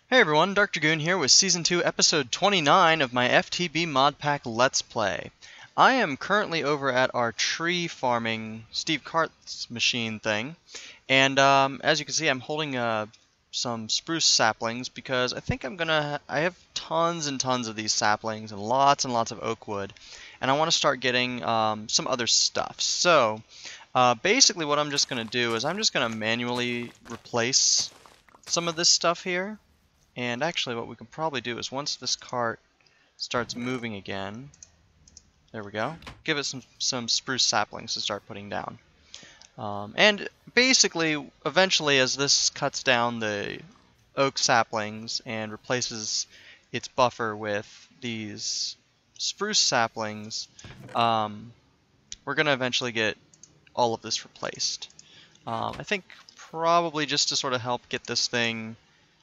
Hey everyone, DarkDragoon here with Season 2, Episode 29 of my FTB Modpack Let's Play. I am currently over at our tree farming Steve Cart's machine thing, and as you can see I'm holding some spruce saplings because I think I have tons and tons of these saplings and lots of oak wood, and I want to start getting some other stuff. So basically what I'm just going to do is I'm just going to manually replace some of this stuff here. And actually what we can probably do is once this cart starts moving again, there we go, give it some spruce saplings to start putting down. And basically, eventually as this cuts down the oak saplings and replaces its buffer with these spruce saplings, we're going to eventually get all of this replaced. I think probably just to sort of help get this thing,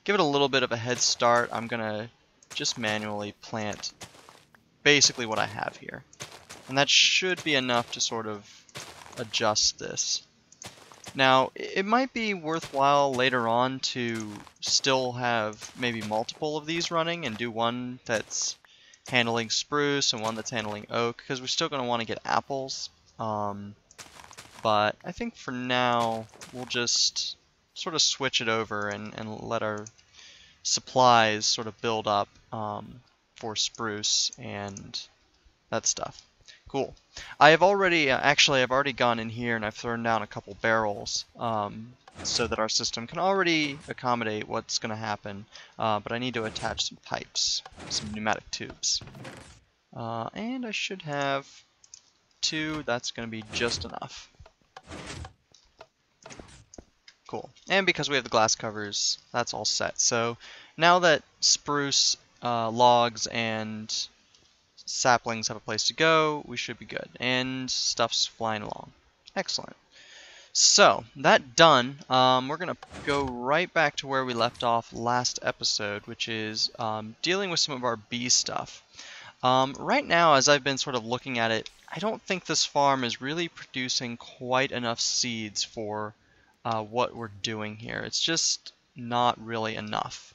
give it a little bit of a head start, I'm going to just manually plant basically what I have here. And that should be enough to sort of adjust this. Now, it might be worthwhile later on to still have maybe multiple of these running and do one that's handling spruce and one that's handling oak, because we're still going to want to get apples. But I think for now, we'll just sort of switch it over and let our supplies sort of build up for spruce and that stuff. Cool. I have already, actually I've already gone in here and I've thrown down a couple barrels so that our system can already accommodate what's going to happen, but I need to attach some pipes, some pneumatic tubes. And I should have 2, that's going to be just enough. Cool. And because we have the glass covers, that's all set. So now that spruce, logs, and saplings have a place to go, we should be good. And stuff's flying along. Excellent. So, that done, we're going to go right back to where we left off last episode, which is dealing with some of our bee stuff. Right now, as I've been sort of looking at it, I don't think this farm is really producing quite enough seeds for what we're doing here. It's just not really enough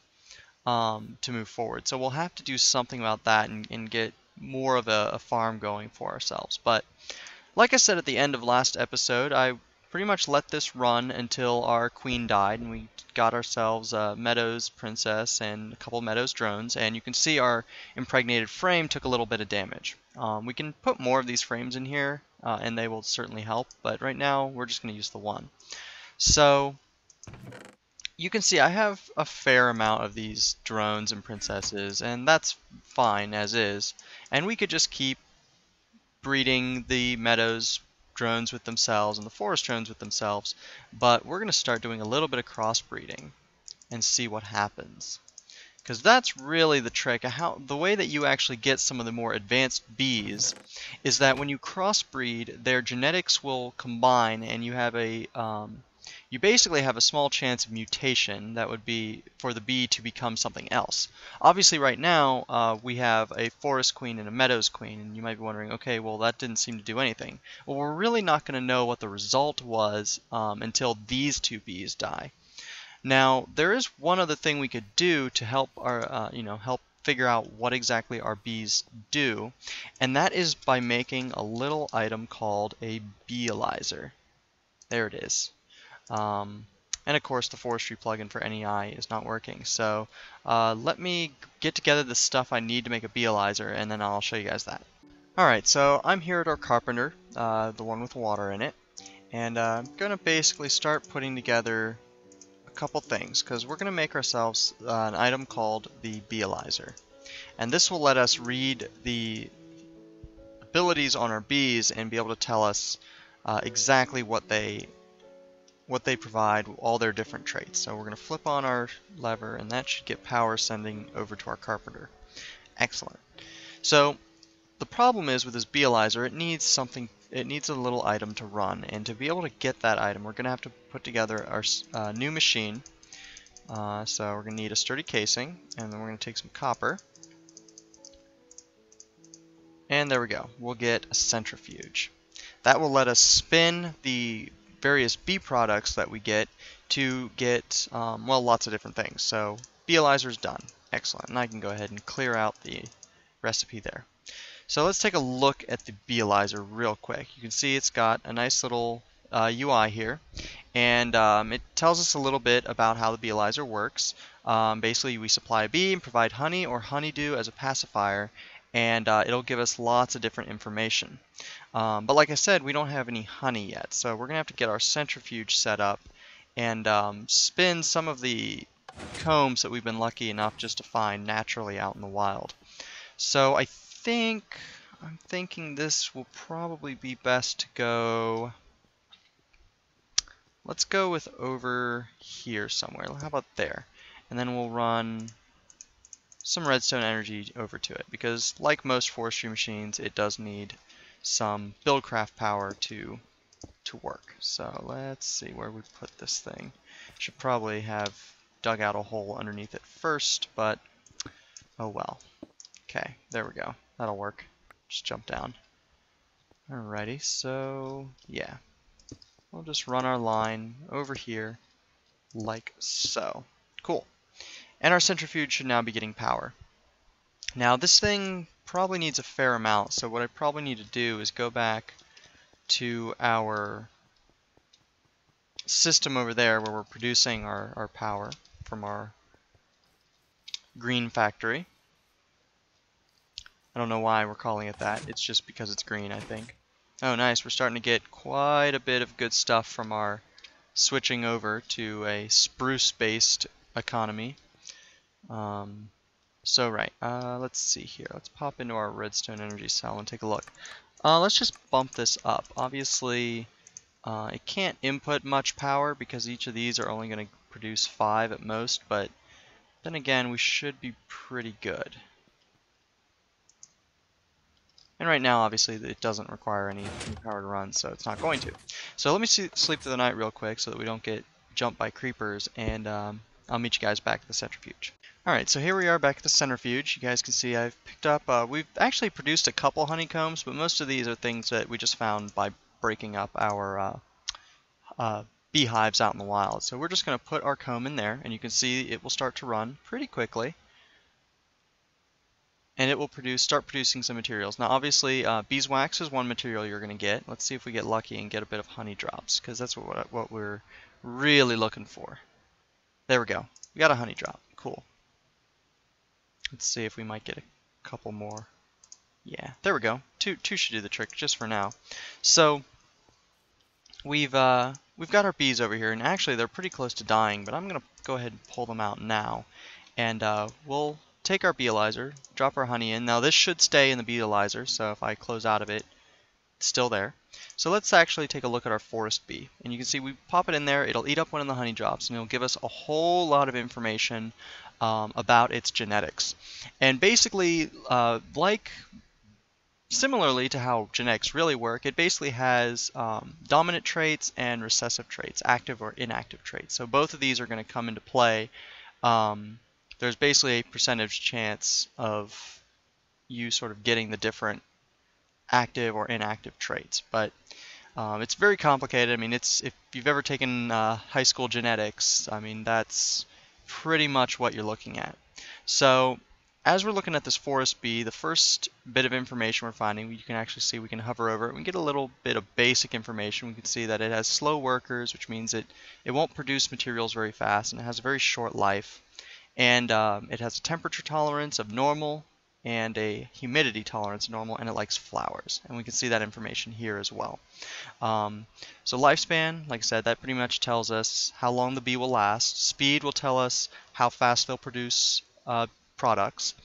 to move forward. So we'll have to do something about that and get more of a farm going for ourselves. But like I said at the end of last episode, I pretty much let this run until our queen died, and we got ourselves a Meadows Princess and a couple Meadows drones, and you can see our impregnated frame took a little bit of damage. We can put more of these frames in here, and they will certainly help, but right now we're just going to use the one. So you can see I have a fair amount of these drones and princesses, and that's fine as is. And we could just keep breeding the meadows drones with themselves and the forest drones with themselves, but we're going to start doing a little bit of crossbreeding and see what happens. Because that's really the trick. The way that you actually get some of the more advanced bees is that when you crossbreed, their genetics will combine, and you have you basically have a small chance of mutation that would be for the bee to become something else. Obviously right now we have a forest queen and a meadows queen, and you might be wondering, okay, well that didn't seem to do anything. Well, we're really not going to know what the result was until these 2 bees die. Now there is one other thing we could do to help our help figure out what exactly our bees do, and that is by making a little item called a beealyzer. There it is. And of course the forestry plugin for NEI is not working, so let me get together the stuff I need to make a beealyzer, and then I'll show you guys that. Alright, so I'm here at our carpenter, the one with water in it, and I'm going to basically start putting together a couple things, because we're going to make ourselves an item called the beealyzer. And this will let us read the abilities on our bees and be able to tell us exactly what they provide, all their different traits. So we're going to flip on our lever, and that should get power sending over to our carpenter. Excellent. So the problem is with this beealyzer, it needs a little item to run, and to be able to get that item, we're going to have to put together our new machine. So we're going to need a sturdy casing, and then we're going to take some copper. And there we go. We'll get a centrifuge. That will let us spin the various bee products that we get to get, well, lots of different things. So Beelyzer's done. Excellent. And I can go ahead and clear out the recipe there. So let's take a look at the Beelyzer real quick. You can see it's got a nice little UI here, and it tells us a little bit about how the Beelyzer works. Basically, we supply a bee and provide honey or honeydew as a pacifier, and it'll give us lots of different information. But like I said, we don't have any honey yet, so we're going to have to get our centrifuge set up and spin some of the combs that we've been lucky enough just to find naturally out in the wild. So I'm thinking this will probably be best to go, let's go with over here somewhere. How about there? And then we'll run some redstone energy over to it, because like most forestry machines, it does need some buildcraft power to work. So let's see where we put this thing. Should probably have dug out a hole underneath it first, but oh well. Okay, there we go. That'll work. Just jump down. Alrighty, so yeah. We'll just run our line over here like so. Cool. And our centrifuge should now be getting power. Now this thing probably needs a fair amount, so what I probably need to do is go back to our system over there where we're producing our power from our green factory. I don't know why we're calling it that. It's just because it's green, I think. Oh, nice. We're starting to get quite a bit of good stuff from our switching over to a spruce-based economy. Let's see here. Let's pop into our redstone energy cell and take a look. Let's just bump this up. Obviously, it can't input much power because each of these are only going to produce 5 at most, but then again, we should be pretty good. And right now, obviously, it doesn't require any power to run, so it's not going to. So let me sleep through the night real quick so that we don't get jumped by creepers, and I'll meet you guys back at the centrifuge. Alright, so here we are back at the centrifuge. You guys can see I've picked up, we've actually produced a couple honeycombs, but most of these are things that we just found by breaking up our beehives out in the wild. So we're just going to put our comb in there, and you can see it will start to run pretty quickly. And it will start producing some materials. Now obviously beeswax is one material you're going to get. Let's see if we get lucky and get a bit of honey drops, because that's what we're really looking for. There we go. We got a honey drop. Cool. Let's see if we might get a couple more. Yeah, there we go. Two should do the trick just for now. So we've got our bees over here, and actually they're pretty close to dying, but I'm going to go ahead and pull them out now. And we'll take our Beelyzer, drop our honey in. Now this should stay in the Beelyzer, so if I close out of it, it's still there. So let's actually take a look at our forest bee. And you can see we pop it in there, it'll eat up one of the honey drops, and it'll give us a whole lot of information about its genetics. And basically, similarly to how genetics really work, it basically has dominant traits and recessive traits, active or inactive traits. So both of these are going to come into play. There's basically a percentage chance of you sort of getting the different active or inactive traits, but it's very complicated. I mean, if you've ever taken high school genetics, I mean, that's pretty much what you're looking at. So as we're looking at this forest bee, the first bit of information we're finding, you can actually see we can hover over it. We get a little bit of basic information. We can see that it has slow workers, which means it won't produce materials very fast, and it has a very short life. And it has a temperature tolerance of normal and a humidity tolerance of normal, and it likes flowers. And we can see that information here as well. So lifespan, like I said, that pretty much tells us how long the bee will last. Speed will tell us how fast they'll produce products.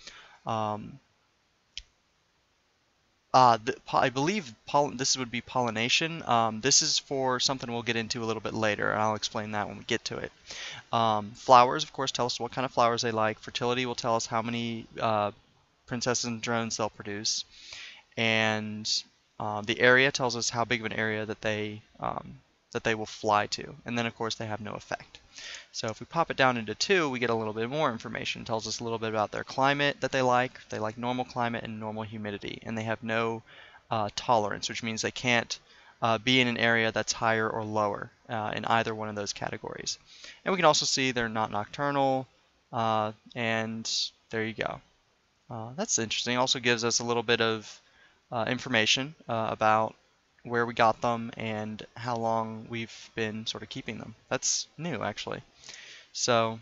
I believe this would be pollination. This is for something we'll get into a little bit later, and I'll explain that when we get to it. Flowers, of course, tell us what kind of flowers they like. Fertility will tell us how many princesses and drones they'll produce. And the area tells us how big of an area that they will fly to. And then, of course, they have no effect. So if we pop it down into 2, we get a little bit more information. It tells us a little bit about their climate that they like. They like normal climate and normal humidity. And they have no tolerance, which means they can't be in an area that's higher or lower in either one of those categories. And we can also see they're not nocturnal, And there you go. That's interesting. Also gives us a little bit of information about where we got them and how long we've been sort of keeping them. That's new, actually. So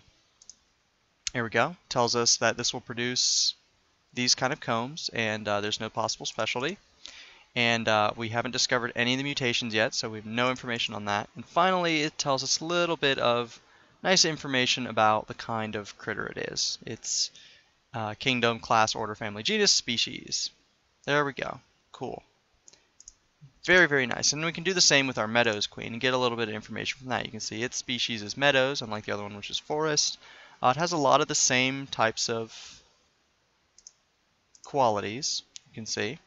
here we go. Tells us that this will produce these kind of combs, and there's no possible specialty. And we haven't discovered any of the mutations yet, so we have no information on that. And finally, it tells us a little bit of nice information about the kind of critter it is. It's kingdom, class, order, family, genus, species. There we go. Cool. Very, very nice. And we can do the same with our meadows queen and get a little bit of information from that. You can see its species is meadows, unlike the other one, which is forest. It has a lot of the same types of qualities, you can see.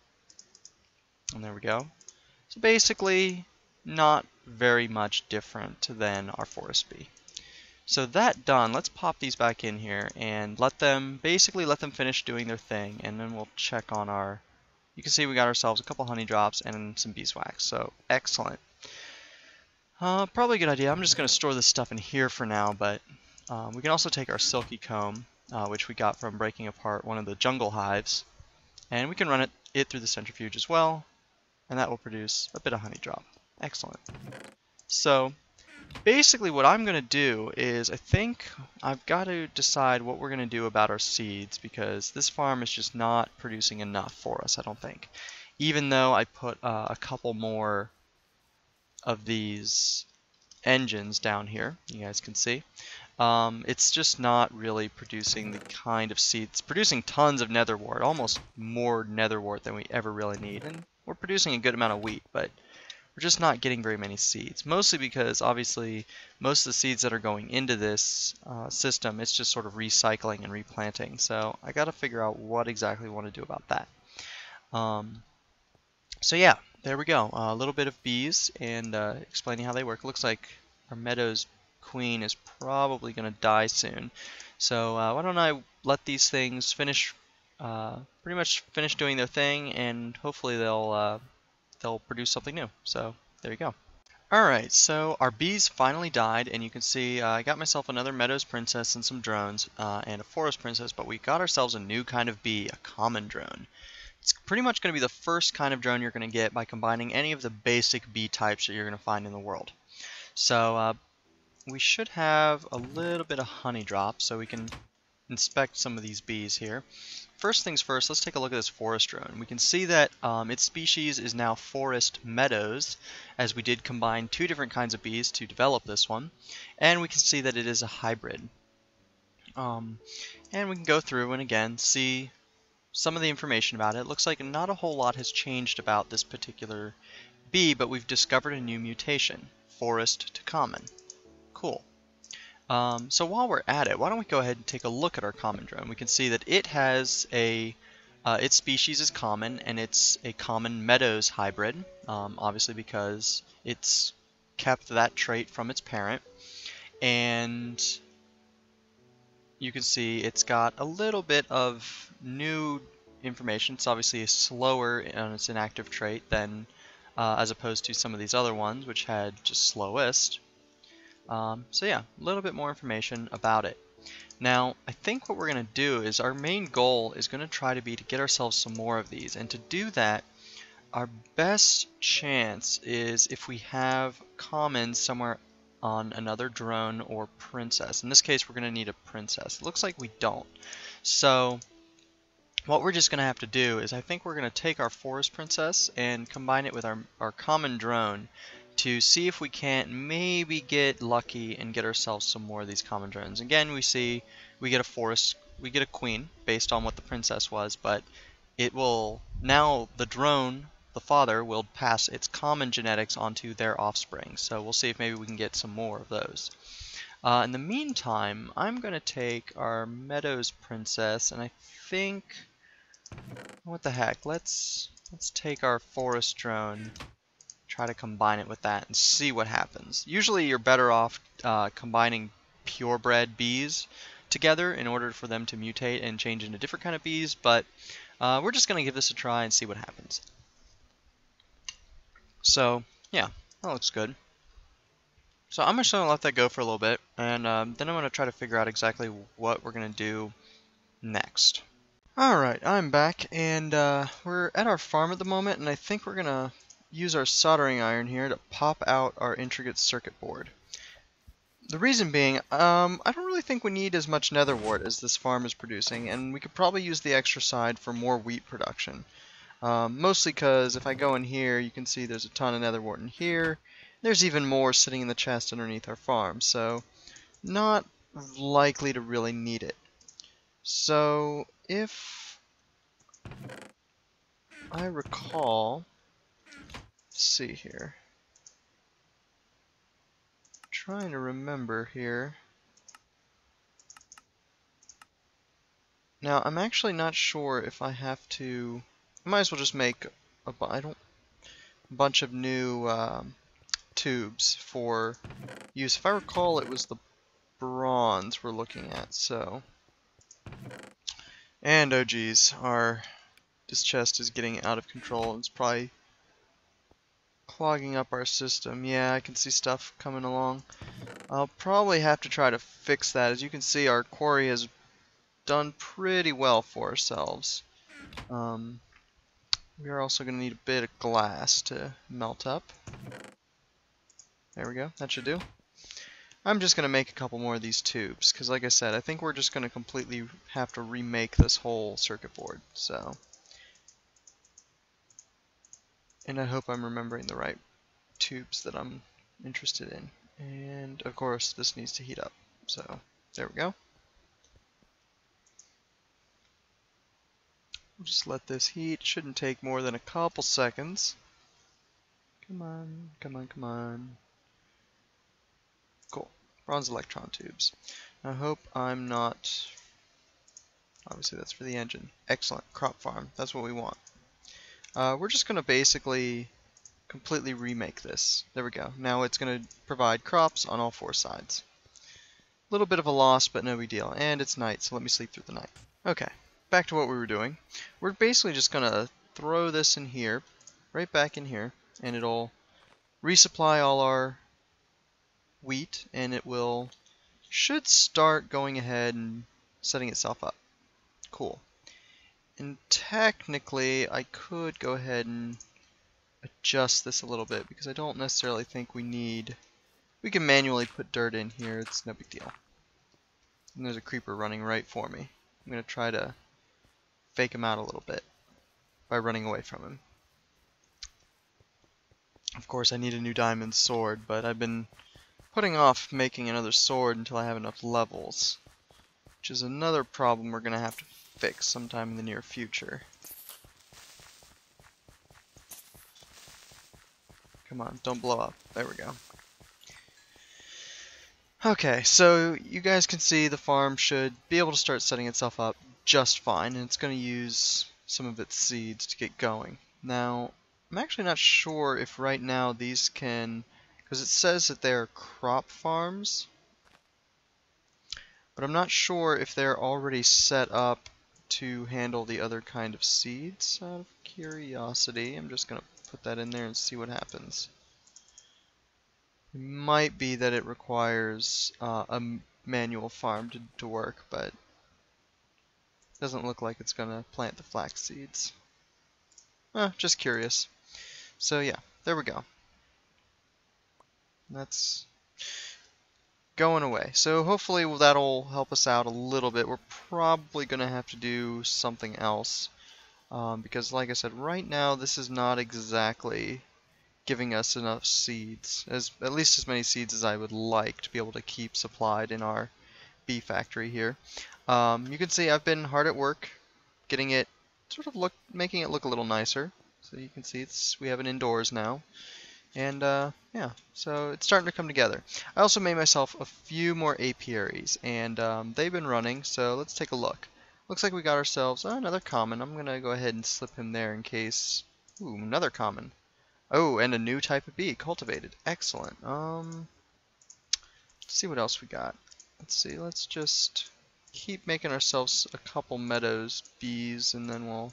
And there we go. So basically, not very much different than our forest bee. So that done, let's pop these back in here and let them finish doing their thing, and then we'll check on our, you can see we got ourselves a couple honey drops and some beeswax, so excellent. Probably a good idea. I'm just going to store this stuff in here for now, but we can also take our silky comb, which we got from breaking apart one of the jungle hives, and we can run it through the centrifuge as well, and that will produce a bit of honey drop. Excellent. So basically what I'm going to do is I think I've got to decide what we're going to do about our seeds, because this farm is just not producing enough for us, I don't think. Even though I put a couple more of these engines down here, you guys can see. It's just not really producing the kind of seeds. It's producing tons of netherwort, almost more netherwort than we ever really need. And we're producing a good amount of wheat, but we're just not getting very many seeds. Mostly because, obviously, most of the seeds that are going into this system, it's just sort of recycling and replanting. So I got to figure out what exactly we want to do about that. So yeah, there we go. A little bit of bees and explaining how they work. It looks like our meadows queen is probably going to die soon. So why don't I let these things finish, pretty much finish doing their thing, and hopefully they'll produce something new. So there you go. Alright, so our bees finally died, and you can see I got myself another meadows princess and some drones, and a forest princess, but we got ourselves a new kind of bee, a common drone. It's pretty much going to be the first kind of drone you're going to get by combining any of the basic bee types that you're going to find in the world. So we should have a little bit of honey drop, so we can inspect some of these bees here. First things first, let's take a look at this forest drone. We can see that its species is now forest meadows, as we did combine two different kinds of bees to develop this one. And we can see that it is a hybrid. And we can go through and again see some of the information about it. It looks like not a whole lot has changed about this particular bee, but we've discovered a new mutation, forest to common. Cool. So while we're at it, why don't we go ahead and take a look at our common drone. We can see that it has its species is common, and it's a common meadows hybrid, obviously because it's kept that trait from its parent. And you can see it's got a little bit of new information. It's obviously slower on its inactive trait than as opposed to some of these other ones, which had just slowest. So yeah, a little bit more information about it. Now, I think what we're going to do is our main goal is going to try to be to get ourselves some more of these. And to do that, our best chance is if we have commons somewhere on another drone or princess. In this case, we're going to need a princess. It looks like we don't. So what we're just going to have to do is I think we're going to take our forest princess and combine it with our common drone to see if we can't maybe get lucky and get ourselves some more of these common drones. Again, we see we get a queen based on what the princess was, but it will now the drone, the father, will pass its common genetics onto their offspring. So we'll see if maybe we can get some more of those. In the meantime, I'm going to take our meadows princess, and I think, what the heck, let's take our forest drone, try to combine it with that and see what happens. Usually you're better off combining purebred bees together in order for them to mutate and change into different kind of bees, but we're just going to give this a try and see what happens. So yeah, that looks good. So I'm just going to let that go for a little bit, and then I'm going to try to figure out exactly what we're going to do next. Alright, I'm back, and we're at our farm at the moment, and I think we're going to use our soldering iron here to pop out our intricate circuit board. The reason being, I don't really think we need as much nether wart as this farm is producing, and we could probably use the extra side for more wheat production. Mostly because if I go in here, you can see there's a ton of nether wart in here. There's even more sitting in the chest underneath our farm, so not likely to really need it. So if I recall, let's see here. Trying to remember here. Now I'm actually not sure if I have to. I might as well just make a bunch of new tubes for use. If I recall, it was the bronze we're looking at. So, and oh geez, this chest is getting out of control. It's probably clogging up our system. Yeah, I can see stuff coming along. I'll probably have to try to fix that. As you can see, our quarry has done pretty well for ourselves. We are also going to need a bit of glass to melt up. There we go. That should do. I'm just going to make a couple more of these tubes, because like I said, I think we're just going to completely have to remake this whole circuit board. So, and I hope I'm remembering the right tubes that I'm interested in. And of course, this needs to heat up. So, there we go. We'll just let this heat. Shouldn't take more than a couple seconds. Come on, come on, come on. Cool. Bronze electron tubes. I hope I'm not... Obviously that's for the engine. Excellent. Crop farm. That's what we want. We're just going to basically completely remake this. There we go. Now it's going to provide crops on all four sides. A little bit of a loss, but no big deal. And it's night, so let me sleep through the night. Okay. Back to what we were doing. We're basically just going to throw this in here, right back in here, and it'll resupply all our wheat, and it should start going ahead and setting itself up. Cool. And technically, I could go ahead and adjust this a little bit, because I don't necessarily think we can manually put dirt in here, it's no big deal. And there's a creeper running right for me. I'm going to try to fake him out a little bit by running away from him. Of course, I need a new diamond sword, but I've been putting off making another sword until I have enough levels, which is another problem we're going to have to fix sometime in the near future. Come on, don't blow up. There we go. Okay, so you guys can see the farm should be able to start setting itself up just fine, and it's going to use some of its seeds to get going. Now, I'm actually not sure if right now these can, because it says that they're crop farms, but I'm not sure if they're already set up to handle the other kind of seeds. Out of curiosity, I'm just going to put that in there and see what happens. It might be that it requires a manual farm to work, but it doesn't look like it's going to plant the flax seeds. Just curious. So yeah, there we go. That's going away. So hopefully that'll help us out a little bit. We're probably going to have to do something else, because like I said, right now this is not exactly giving us enough seeds, at least as many seeds as I would like to be able to keep supplied in our bee factory here. You can see I've been hard at work getting it making it look a little nicer. So you can see we have it indoors now, and yeah, so it's starting to come together. I also made myself a few more apiaries, and they've been running. So let's take a look. Looks like we got ourselves another common. I'm gonna go ahead and slip him there in case. Ooh, another common. Oh, and a new type of bee, cultivated. Excellent. Let's see what else we got. Let's see, let's just keep making ourselves a couple meadows bees, and then we'll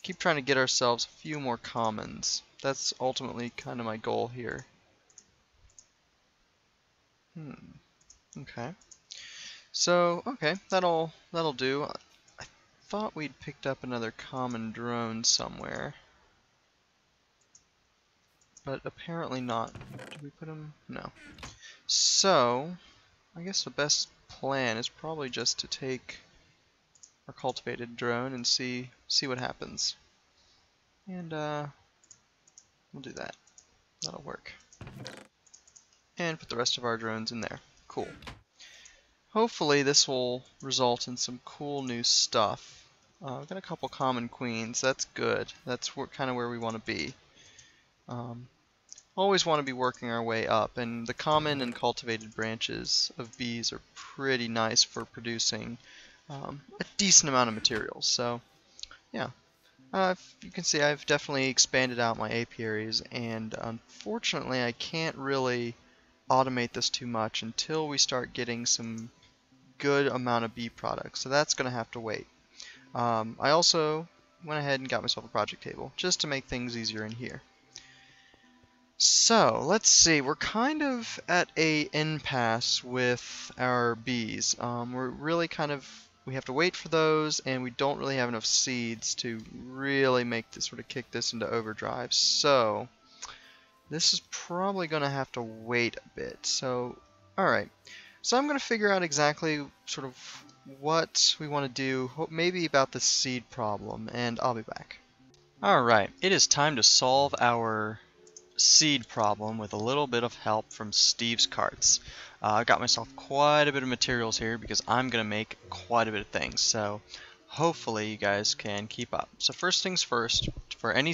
keep trying to get ourselves a few more commons. That's ultimately kind of my goal here. Okay. So, okay, that'll do. I thought we'd picked up another common drone somewhere, but apparently not. Did we put him? No. So, I guess the best plan is probably just to take our cultivated drone and see what happens. And we'll do that. That'll work. And put the rest of our drones in there. Cool. Hopefully this will result in some cool new stuff. We've got a couple common queens. That's good. That's kind of where we want to be. Always want to be working our way up, and the common and cultivated branches of bees are pretty nice for producing a decent amount of materials. So, yeah. You can see I've definitely expanded out my apiaries, and unfortunately I can't really automate this too much until we start getting some good amount of bee products. So that's going to have to wait. I also went ahead and got myself a project table just to make things easier in here. So let's see, we're kind of at a impasse with our bees. We're really we have to wait for those, and we don't really have enough seeds to really make this kick this into overdrive. So this is probably going to have to wait a bit. So, alright. So I'm going to figure out exactly what we want to do, maybe about the seed problem, and I'll be back. Alright, it is time to solve our seed problem with a little bit of help from Steve's carts. I got myself quite a bit of materials here because I'm going to make quite a bit of things, so hopefully you guys can keep up. So first things first, for any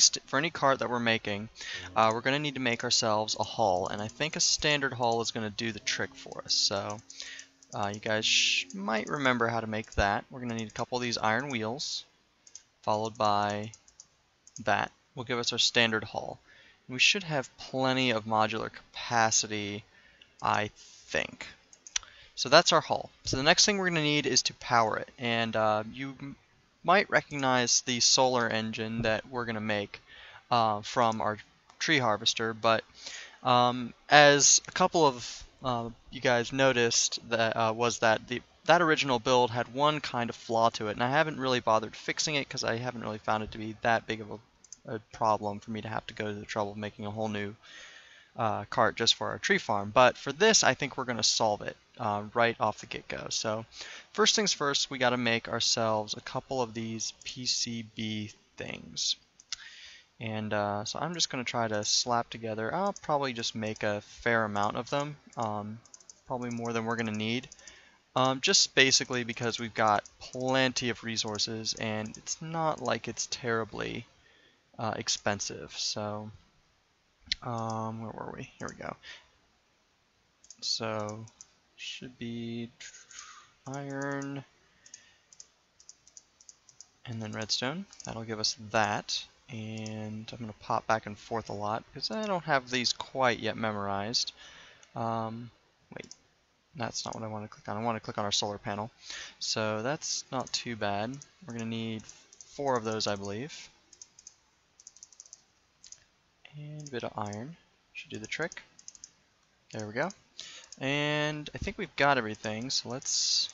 cart that we're making, we're going to need to make ourselves a hull, and I think a standard hull is going to do the trick for us. So you guys might remember how to make that. We're going to need a couple of these iron wheels, followed by that will give us our standard hull. We should have plenty of modular capacity, I think. So that's our hull. So the next thing we're going to need is to power it. And you might recognize the solar engine that we're going to make from our tree harvester. But as a couple of you guys noticed, that original build had one kind of flaw to it. And I haven't really bothered fixing it because I haven't really found it to be that big of a problem for me to have to go to the trouble of making a whole new cart just for our tree farm. But for this, I think we're going to solve it right off the get-go. So first things first, we got to make ourselves a couple of these PCB things. And so I'm just going to try to slap together, I'll probably just make a fair amount of them, probably more than we're going to need. Just basically because we've got plenty of resources and it's not like it's terribly expensive. So where were we? Here we go. So should be iron and then redstone. That'll give us that. And I'm going to pop back and forth a lot because I don't have these quite yet memorized. Wait, that's not what I want to click on. I want to click on our solar panel. So that's not too bad. We're going to need 4 of those, I believe. And a bit of iron. Should do the trick. There we go. And I think we've got everything, so let's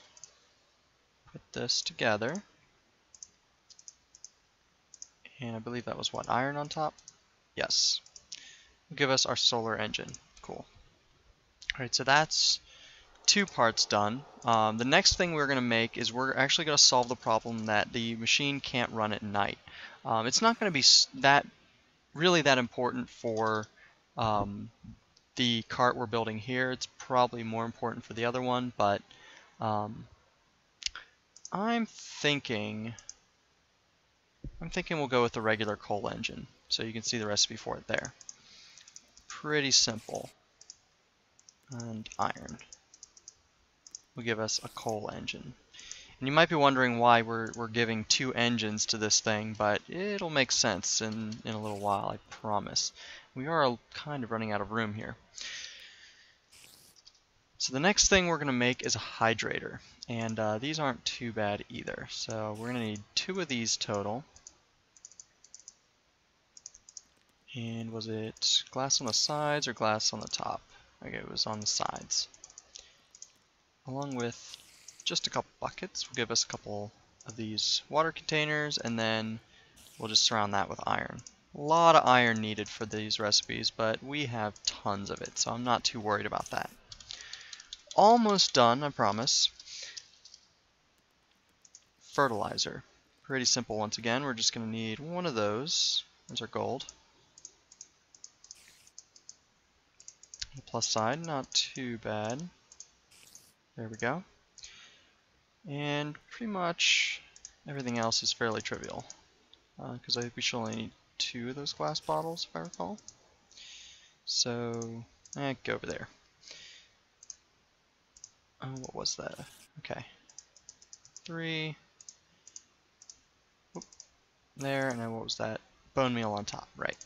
put this together. And I believe that was what, iron on top? Yes. Will give us our solar engine. Cool. Alright, so that's 2 parts done. The next thing we're going to make is we're actually going to solve the problem that the machine can't run at night. It's not going to be really that important for the cart we're building here. It's probably more important for the other one, but I'm thinking we'll go with the regular coal engine. So you can see the recipe for it there. Pretty simple. And iron will give us a coal engine. And you might be wondering why we're giving 2 engines to this thing, but it'll make sense in a little while, I promise. We are kind of running out of room here. So the next thing we're going to make is a hydrator. And these aren't too bad either. So we're going to need 2 of these total. And was it glass on the sides or glass on the top? Okay, it was on the sides. along with just a couple buckets. We'll give us a couple of these water containers, and then we'll just surround that with iron. A lot of iron needed for these recipes, but we have tons of it, so I'm not too worried about that. Almost done, I promise. Fertilizer. Pretty simple once again. We're just going to need one of those. There's our gold. The plus side, not too bad. There we go. And pretty much everything else is fairly trivial. Because I think we should only need 2 of those glass bottles, if I recall. So, go over there. What was that? Okay. 3. Oop, there, and then what was that? Bone meal on top, right.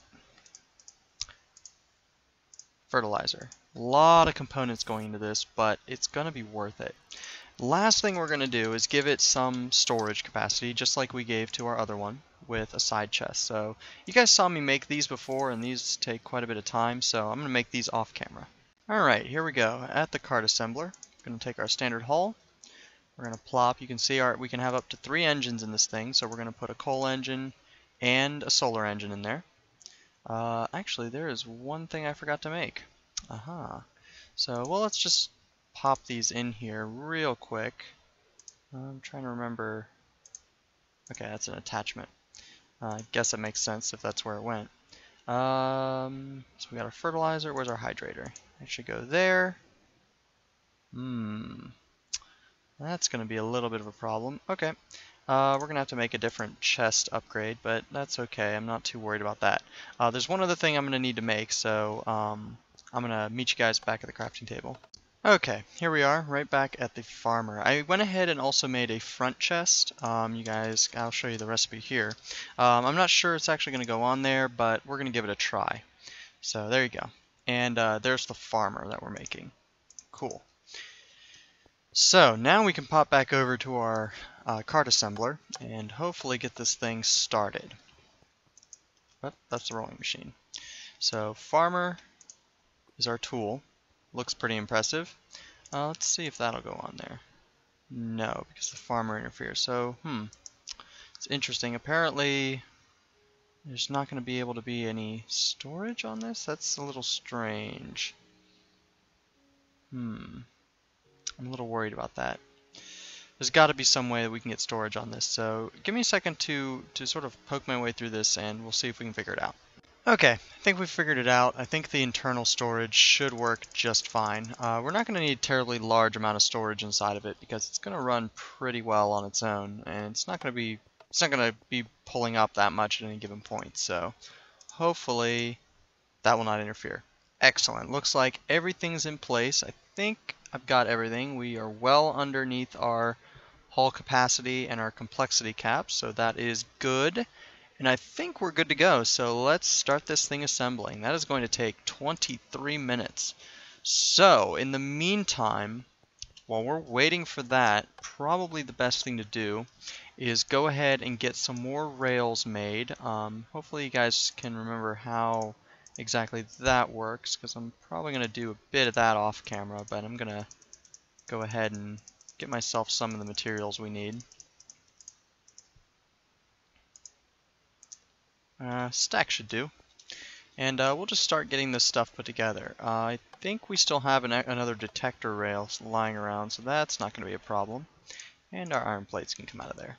Fertilizer. A lot of components going into this, but it's going to be worth it. Last thing we're going to do is give it some storage capacity, just like we gave to our other one, with a side chest. So you guys saw me make these before, and these take quite a bit of time, so I'm going to make these off camera. Alright, here we go. At the cart assembler, we're going to take our standard hull. We're going to plop, you can see we can have up to 3 engines in this thing, so we're going to put a coal engine and a solar engine in there. Actually, there is one thing I forgot to make. Aha. So, well, let's just pop these in here real quick. I'm trying to remember. Okay, that's an attachment. I guess it makes sense if that's where it went. So we got our fertilizer. Where's our hydrator? It should go there. That's going to be a little bit of a problem. Okay. We're going to have to make a different chest upgrade, but that's okay. I'm not too worried about that. There's one other thing I'm going to need to make, so I'm going to meet you guys back at the crafting table. Okay, here we are, right back at the farmer. I went ahead and also made a front chest. You guys, I'll show you the recipe here. I'm not sure it's actually going to go on there, but we're going to give it a try. So there you go. And there's the farmer that we're making. Cool. So now we can pop back over to our cart assembler and hopefully get this thing started. But that's the rolling machine. So farmer is our tool. Looks pretty impressive. Let's see if that'll go on there. No, because the farmer interferes. So, it's interesting. Apparently, there's not going to be able to be any storage on this. That's a little strange. I'm a little worried about that. There's got to be some way that we can get storage on this. So, give me a second to sort of poke my way through this, and we'll see if we can figure it out. Okay, I think we figured it out. I think the internal storage should work just fine. We're not going to need a terribly large amount of storage inside of it because it's going to run pretty well on its own, and it's not going to be pulling up that much at any given point. So hopefully that will not interfere. Excellent. Looks like everything's in place. I think I've got everything. We are well underneath our hull capacity and our complexity cap, so that is good. And I think we're good to go, so let's start this thing assembling. That is going to take 23 minutes. So, in the meantime, while we're waiting for that, probably the best thing to do is go ahead and get some more rails made. Hopefully you guys can remember how exactly that works, because I'm probably going to do a bit of that off camera, but I'm going to go ahead and get myself some of the materials we need. Stack should do. And we'll just start getting this stuff put together. I think we still have another detector rail lying around, so that's not going to be a problem. And our iron plates can come out of there.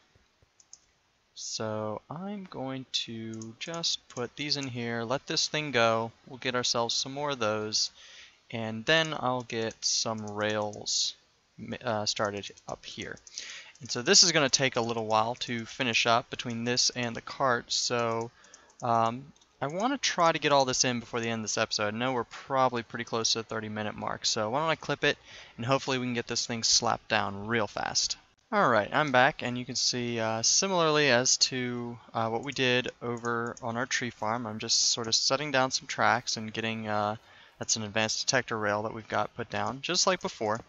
So I'm going to just put these in here, let this thing go. We'll get ourselves some more of those, and then I'll get some rails started up here. And so this is going to take a little while to finish up between this and the cart, so I want to try to get all this in before the end of this episode. I know we're probably pretty close to the 30-minute mark, so why don't I clip it, and hopefully we can get this thing slapped down real fast. Alright, I'm back, and you can see similarly as to what we did over on our tree farm, I'm just sort of setting down some tracks and getting, that's an advanced detector rail that we've got put down, just like before.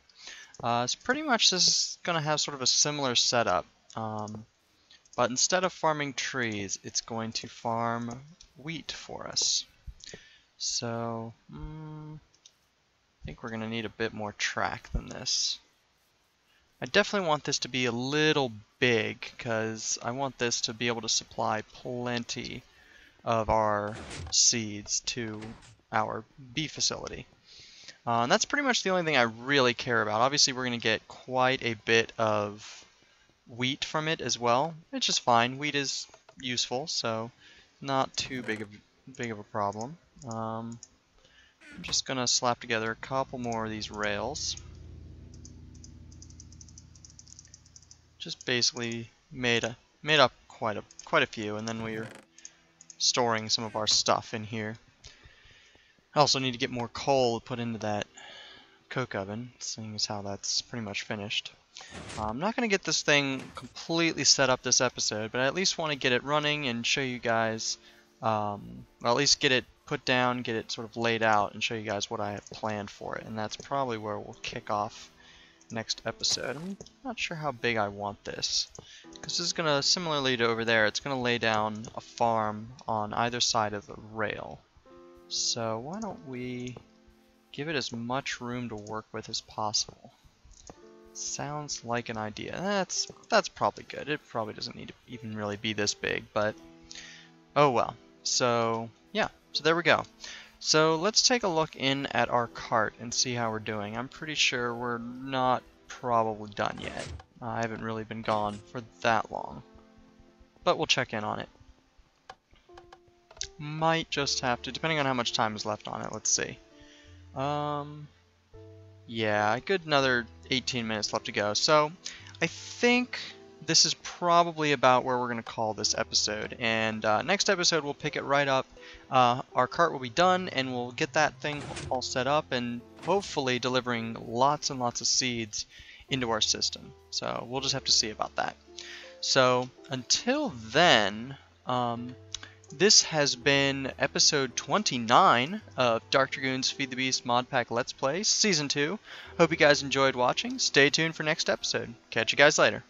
So pretty much this is going to have sort of a similar setup. But instead of farming trees, it's going to farm wheat for us. So, I think we're going to need a bit more track than this. I definitely want this to be a little big because I want this to be able to supply plenty of our seeds to our bee facility. And that's pretty much the only thing I really care about. Obviously, we're going to get quite a bit of wheat from it as well, which is fine. Wheat is useful, so not too big of a problem. I'm just going to slap together a couple more of these rails. Just basically made up quite a few, and then we're storing some of our stuff in here. I also need to get more coal put into that coke oven, seeing as how that's pretty much finished. I'm not going to get this thing completely set up this episode, but I at least want to get it running and show you guys, well, at least get it put down, get it sort of laid out, and show you guys what I have planned for it. And that's probably where we'll kick off next episode. I'm not sure how big I want this, because this is going to, similarly to over there, it's going to lay down a farm on either side of the rail. So why don't we give it as much room to work with as possible. Sounds like an idea. That's probably good. It probably doesn't need to even really be this big, but oh well. So yeah, so there we go. So let's take a look in at our cart and see how we're doing. I'm pretty sure we're not probably done yet. I haven't really been gone for that long, but we'll check in on it. Might just have to, depending on how much time is left on it. Let's see. Yeah, a good another 18 minutes left to go. So I think this is probably about where we're going to call this episode. And next episode we'll pick it right up. Our cart will be done and we'll get that thing all set up and hopefully delivering lots and lots of seeds into our system. So we'll just have to see about that. So until then, this has been episode 29 of DarkDragoon's Feed the Beast Modpack Let's Play Season 2. Hope you guys enjoyed watching. Stay tuned for next episode. Catch you guys later.